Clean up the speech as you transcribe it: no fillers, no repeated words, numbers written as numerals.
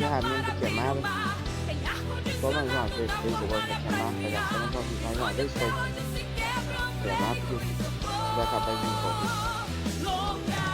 errado mesmo ter queimado. Só mais uma vez fez o gol pra queimar, pegação, não pode mais uma vez foi queimar, porque vai acabar de me correr.